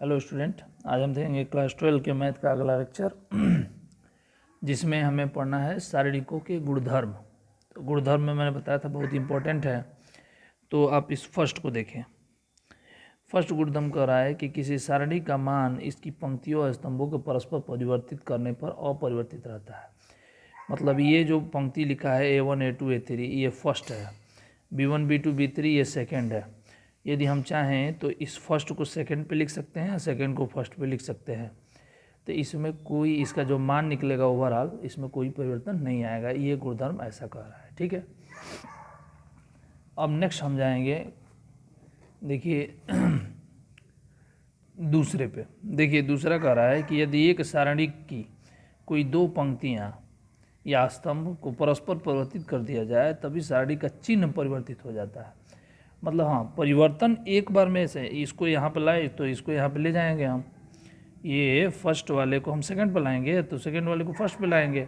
Hello student, आज हम देखेंगे क्लास 12 के मैथ का अगला लेक्चर जिसमें हमें पढ़ना है सारणिकों के गुणधर्म। तो गुणधर्म में मैंने बताया था बहुत इंपॉर्टेंट है, तो आप इस फर्स्ट को देखें। फर्स्ट गुणधर्म कह रहा है कि किसी सारणी का मान इसकी पंक्तियों और स्तंभों को परस्पर परिवर्तित करने पर अपरिवर्तित रहता है। मतलब ये जो पंक्ति लिखा है A1 A2 A3 ये फर्स्ट है, B1 B2 B3 ये सेकेंड है। यदि हम चाहें तो इस फर्स्ट को सेकंड पे लिख सकते हैं, सेकंड को फर्स्ट पे लिख सकते हैं। तो इसमें कोई इसका जो मान निकलेगा ओवरऑल इसमें कोई परिवर्तन नहीं आएगा। ये गुणधर्म ऐसा कह रहा है, ठीक है। अब नेक्स्ट हम जाएंगे, देखिए दूसरे पे। देखिए दूसरा कह रहा है कि यदि एक सारणी की कोई दो पंक्तियाँ या स्तंभ को परस्पर परिवर्तित कर दिया जाए तभी सारणी का चिन्ह परिवर्तित हो जाता है। मतलब हाँ, परिवर्तन एक बार में से इसको यहाँ पे लाए तो इसको यहाँ पे ले जाएंगे हम, ये फर्स्ट वाले को हम सेकंड पे लाएंगे तो सेकंड वाले को फर्स्ट पे लाएंगे,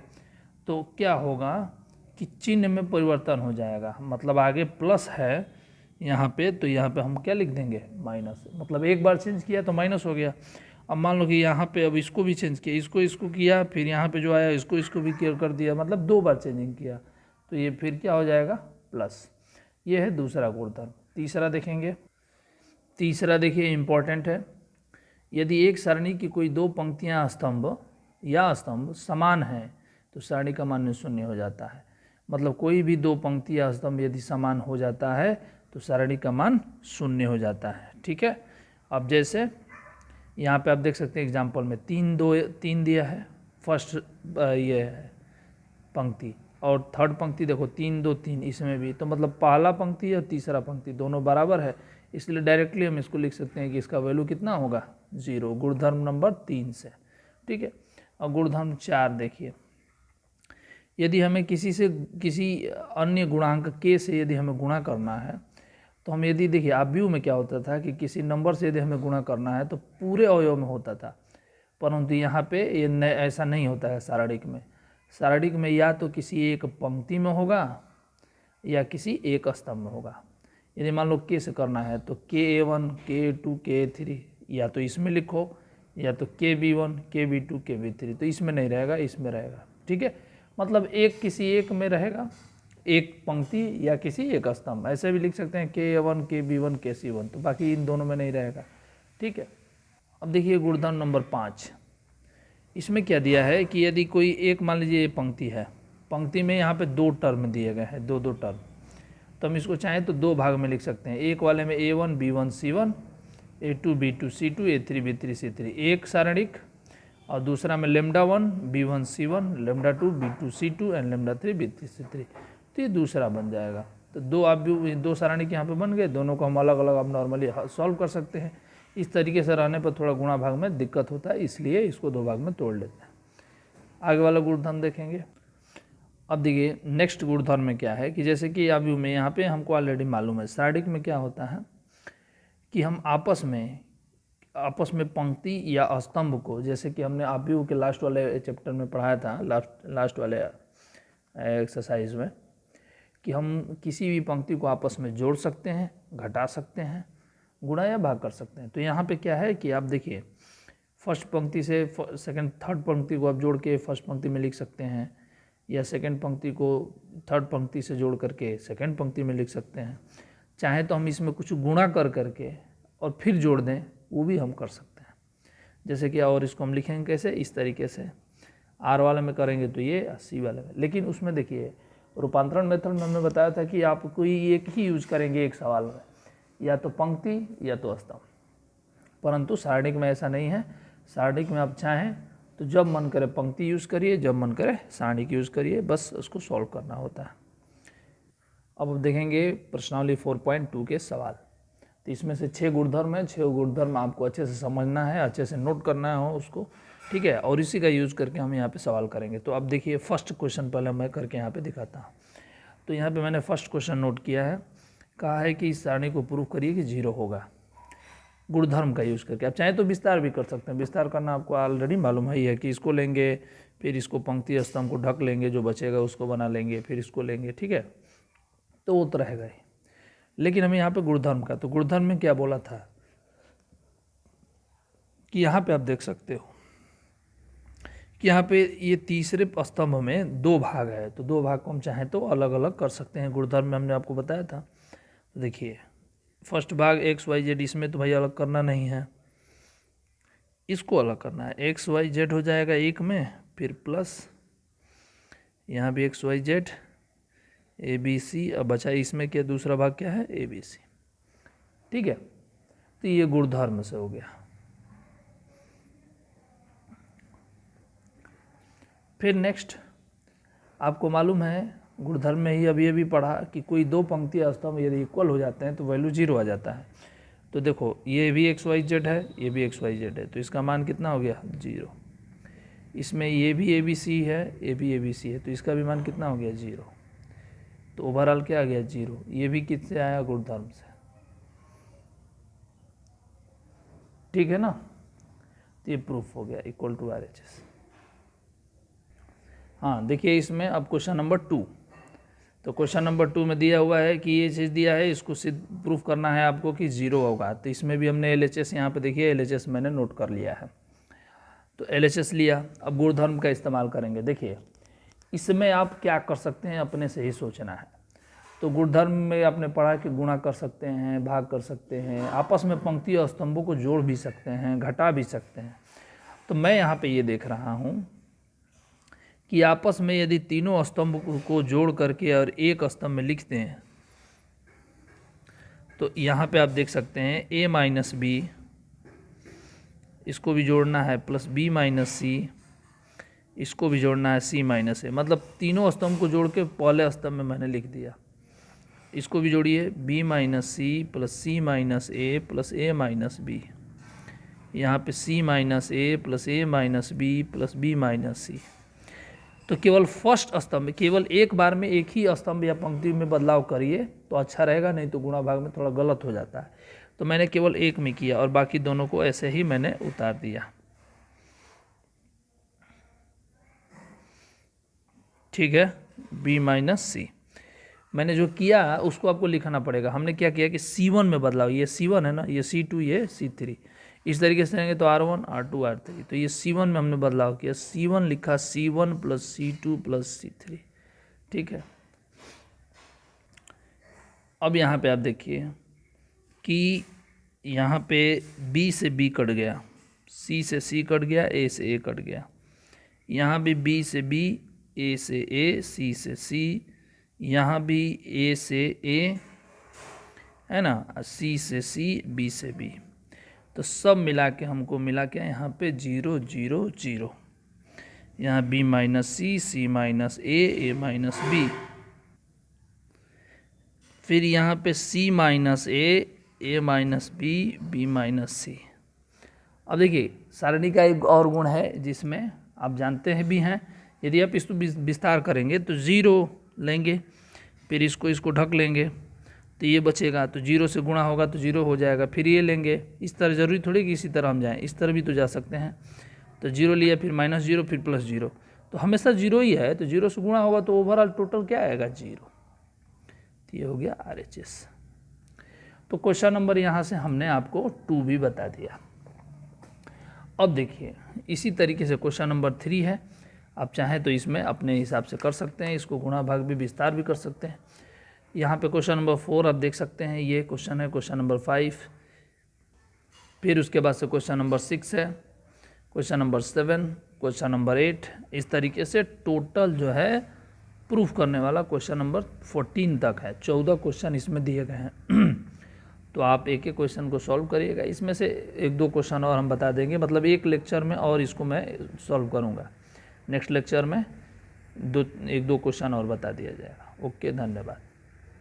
तो क्या होगा कि चिन्ह में परिवर्तन हो जाएगा। मतलब आगे प्लस है यहाँ पे, तो यहाँ पे हम क्या लिख देंगे माइनस। मतलब एक बार चेंज किया तो माइनस हो गया। अब मान लो कि यहाँ पे अब इसको भी चेंज किया, इसको किया, फिर यहाँ पे जो आया इसको भी केयर कर दिया, मतलब दो बार चेंजिंग किया, तो ये फिर क्या हो जाएगा प्लस। ये है दूसरा गुणधर्म। तीसरा देखेंगे। तीसरा देखिए इम्पॉर्टेंट है, यदि एक सारणी की कोई दो पंक्तियाँ स्तंभ समान हैं तो सारणी का मान शून्य हो जाता है। मतलब कोई भी दो पंक्ति या स्तंभ यदि समान हो जाता है तो सारणी का मान शून्य हो जाता है, ठीक है। अब जैसे यहाँ पे आप देख सकते हैं एग्जाम्पल में तीन दिया है फर्स्ट ये पंक्ति, और थर्ड पंक्ति देखो 3 2 3 इसमें भी, तो मतलब पहला पंक्ति और तीसरा पंक्ति दोनों बराबर है, इसलिए डायरेक्टली हम इसको लिख सकते हैं कि इसका वैल्यू कितना होगा 0। गुणधर्म नंबर 3 से, ठीक है। और गुणधर्म 4 देखिए, यदि हमें किसी अन्य गुणांक के से यदि हमें गुणा करना है तो हम यदि देखिए आव्यूह में क्या होता था कि किसी नंबर से यदि हमें गुणा करना है तो पूरे अवयव में होता था, परंतु यहाँ पे ये ऐसा नहीं होता है। सारणिक में या तो किसी एक पंक्ति में होगा या किसी एक स्तंभ में होगा। यदि मान लो के से करना है तो KA1 KA2 KA3 या तो इसमें लिखो, या तो KB1 KB2 KB3, तो इसमें नहीं रहेगा, इसमें रहेगा, ठीक है। मतलब एक किसी एक में रहेगा, एक पंक्ति या किसी एक स्तंभ, ऐसे भी लिख सकते हैं KA1 KB1 KC1, तो बाकी इन दोनों में नहीं रहेगा, ठीक है। अब देखिए गुणधर्म नंबर 5, इसमें क्या दिया है कि यदि कोई एक, मान लीजिए ये पंक्ति है, पंक्ति में यहाँ पे दो टर्म दिए गए हैं, दो टर्म, तो हम इसको चाहें तो दो भाग में लिख सकते हैं। एक वाले में A1 B1 C1, A2 B2 C2, A3 B3 C3 एक सारणिक, और दूसरा में λ1 B1 C1, λ2 B2 C2 and λ3 B3 C3, तो ये दूसरा बन जाएगा। तो दो सारणिक यहाँ पे बन गए, दोनों को हम अलग अलग अब नॉर्मली सॉल्व कर सकते हैं। इस तरीके से रहने पर थोड़ा गुणा भाग में दिक्कत होता है, इसलिए इसको दो भाग में तोड़ लेते हैं। आगे वाला गुणधर्म देखेंगे। अब देखिए नेक्स्ट गुणधर्म में क्या है कि जैसे कि आव्यूह में यहाँ पे हमको ऑलरेडी मालूम है, सारणिक में क्या होता है कि हम आपस में पंक्ति या स्तंभ को, जैसे कि हमने आव्यूह के लास्ट वाले चैप्टर में पढ़ाया था, लास्ट वाले एक्सरसाइज में, कि हम किसी भी पंक्ति को आपस में जोड़ सकते हैं, घटा सकते हैं, गुणा या भाग कर सकते हैं। तो यहाँ पे क्या है कि आप देखिए फर्स्ट पंक्ति से सेकंड थर्ड पंक्ति को आप जोड़ के फर्स्ट पंक्ति में लिख सकते हैं, या सेकंड पंक्ति को थर्ड पंक्ति से जोड़ करके सेकंड पंक्ति में लिख सकते हैं। चाहे तो हम इसमें कुछ गुणा कर करके और फिर जोड़ दें, वो भी हम कर सकते हैं। जैसे कि और इसको हम लिखेंगे कैसे, इस तरीके से R वाले में करेंगे तो ये, C वाले में। लेकिन उसमें देखिए रूपांतरण मेथड में हमने बताया था कि आप कोई एक ही यूज करेंगे एक सवाल में, या तो पंक्ति या तो स्तंभ, परंतु सारणिक में ऐसा नहीं है। सारणिक में आप चाहें तो जब मन करे पंक्ति यूज़ करिए, जब मन करे सारणिक यूज़ करिए, बस उसको सॉल्व करना होता है। अब देखेंगे प्रश्नावली 4.2 के सवाल। तो इसमें से 6 गुणधर्म है, 6 गुणधर्म आपको अच्छे से समझना है, अच्छे से नोट करना है उसको, ठीक है, और इसी का यूज़ करके हम यहाँ पे सवाल करेंगे। तो अब देखिए फर्स्ट क्वेश्चन पहले मैं करके यहाँ पे दिखाता हूँ। तो यहाँ पे मैंने फर्स्ट क्वेश्चन नोट किया है, कहा है कि इस सारणी को प्रूव करिए कि 0 होगा गुणधर्म का यूज़ करके। आप चाहें तो विस्तार भी कर सकते हैं, विस्तार करना आपको ऑलरेडी मालूम ही है कि इसको लेंगे, फिर इसको पंक्ति स्तंभ को ढक लेंगे, जो बचेगा उसको बना लेंगे, फिर इसको लेंगे, ठीक है, तो वो तो रहेगा ही। लेकिन हमें यहाँ पे गुणधर्म का, तो गुणधर्म में क्या बोला था कि यहाँ पे आप देख सकते हो कि यहाँ पे ये तीसरे स्तंभ में 2 भाग है, तो 2 भाग को हम चाहें तो अलग अलग कर सकते हैं। गुणधर्म में हमने आपको बताया था। तो देखिए फर्स्ट भाग एक्स वाई जेड, इसमें तो भाई अलग करना नहीं है, इसको अलग करना है। एक्स वाई जेड हो जाएगा एक में, फिर प्लस यहाँ भी X Y Z A B C, अब बचा इसमें क्या, दूसरा भाग क्या है, ए बी सी। ठीक है, तो ये गुणधर्म से हो गया। फिर नेक्स्ट आपको मालूम है गुणधर्म में ही अभी अभी पढ़ा कि कोई 2 पंक्ति स्तंभ यदि इक्वल हो जाते हैं तो वैल्यू 0 आ जाता है। तो देखो ये भी एक्स वाई जेड है, ये भी एक्स वाई जेड है, तो इसका मान कितना हो गया, 0। इसमें ये भी ए बी सी है, ये भी ए बी सी है, तो इसका भी मान कितना हो गया, 0। तो ओवरऑल क्या आ गया, 0। ये भी किससे आया, गुणधर्म से। ठीक है ना, तो ये प्रूफ हो गया equal to R H S. हाँ देखिए इसमें अब क्वेश्चन नंबर 2, तो क्वेश्चन नंबर 2 में दिया हुआ है कि ये चीज़ दिया है, इसको सिद्ध प्रूफ करना है आपको कि 0 होगा। तो इसमें भी हमने LHS, यहाँ पे देखिए LHS मैंने नोट कर लिया है, तो LHS लिया। अब गुणधर्म का इस्तेमाल करेंगे। देखिए इसमें आप क्या कर सकते हैं, अपने से ही सोचना है। तो गुणधर्म में आपने पढ़ा कि गुणा कर सकते हैं, भाग कर सकते हैं, आपस में पंक्ति और स्तंभों को जोड़ भी सकते हैं, घटा भी सकते हैं। तो मैं यहाँ पे ये देख रहा हूँ कि आपस में यदि तीनों स्तंभ को जोड़ करके और एक स्तंभ में लिखते हैं, तो यहाँ पे आप देख सकते हैं a माइनस बी, इसको भी जोड़ना है, प्लस b माइनस सी, इसको भी जोड़ना है c माइनस ए। मतलब तीनों स्तंभ को जोड़ के पहले स्तंभ में मैंने लिख दिया। इसको भी जोड़िए, b minus C plus c minus A plus a minus B, यहाँ पे c minus A plus a minus B plus b minus C. तो केवल फर्स्ट स्तंभ, केवल एक बार में एक ही स्तंभ या पंक्ति में बदलाव करिए तो अच्छा रहेगा, नहीं तो गुणा भाग में थोड़ा गलत हो जाता है। तो मैंने केवल एक में किया और बाकी दोनों को ऐसे ही मैंने उतार दिया। ठीक है, b माइनस सी मैंने जो किया उसको आपको लिखना पड़ेगा। हमने क्या किया कि C1 में बदलाव, ये C1 है ना, ये C2, ये C3, इस तरीके से रहेंगे तो R1 R2 R3। तो ये C1 में हमने बदलाव किया, C1 लिखा, C1 plus C2 plus C3। ठीक है, अब यहाँ पे आप देखिए कि यहाँ पे B से B कट गया, C से C कट गया, A से A कट गया, यहाँ भी B से B, A से A, C से C, यहाँ भी A से A है ना, C से C, B से B। तो सब मिला के हमको मिला क्या, यहाँ पे 0 0 0, यहाँ B minus C, C minus A minus B, फिर यहाँ पे C minus A minus B minus C। अब देखिए सारणी का एक और गुण है जिसमें आप जानते हैं भी हैं, यदि आप इसको विस्तार करेंगे तो 0 लेंगे, फिर इसको ढक लेंगे तो ये बचेगा, तो 0 से गुणा होगा तो 0 हो जाएगा, फिर ये लेंगे। इस तरह ज़रूरी थोड़ी कि इसी तरह हम जाएं, इस तरह भी तो जा सकते हैं। तो 0 लिया, फिर माइनस 0, फिर प्लस 0, तो हमेशा 0 ही है, तो 0 से गुणा होगा तो ओवरऑल टोटल क्या आएगा, 0। तो ये हो गया RHS। तो क्वेश्चन नंबर यहाँ से हमने आपको 2 भी बता दिया। अब देखिए इसी तरीके से क्वेश्चन नंबर 3 है, आप चाहें तो इसमें अपने हिसाब से कर सकते हैं, इसको गुणा भाग भी विस्तार भी कर सकते हैं। यहाँ पे क्वेश्चन नंबर 4 आप देख सकते हैं, ये क्वेश्चन है क्वेश्चन नंबर 5, फिर उसके बाद से क्वेश्चन नंबर 6 है, क्वेश्चन नंबर 7, क्वेश्चन नंबर 8, इस तरीके से टोटल जो है प्रूफ करने वाला क्वेश्चन नंबर 14 तक है। 14 क्वेश्चन इसमें दिए गए हैं। तो आप एक एक क्वेश्चन को सॉल्व करिएगा, इसमें से 1-2 क्वेश्चन और हम बता देंगे, मतलब एक लेक्चर में और इसको मैं सॉल्व करूँगा, नेक्स्ट लेक्चर में 1-2 क्वेश्चन और बता दिया जाएगा। ओके, धन्यवाद।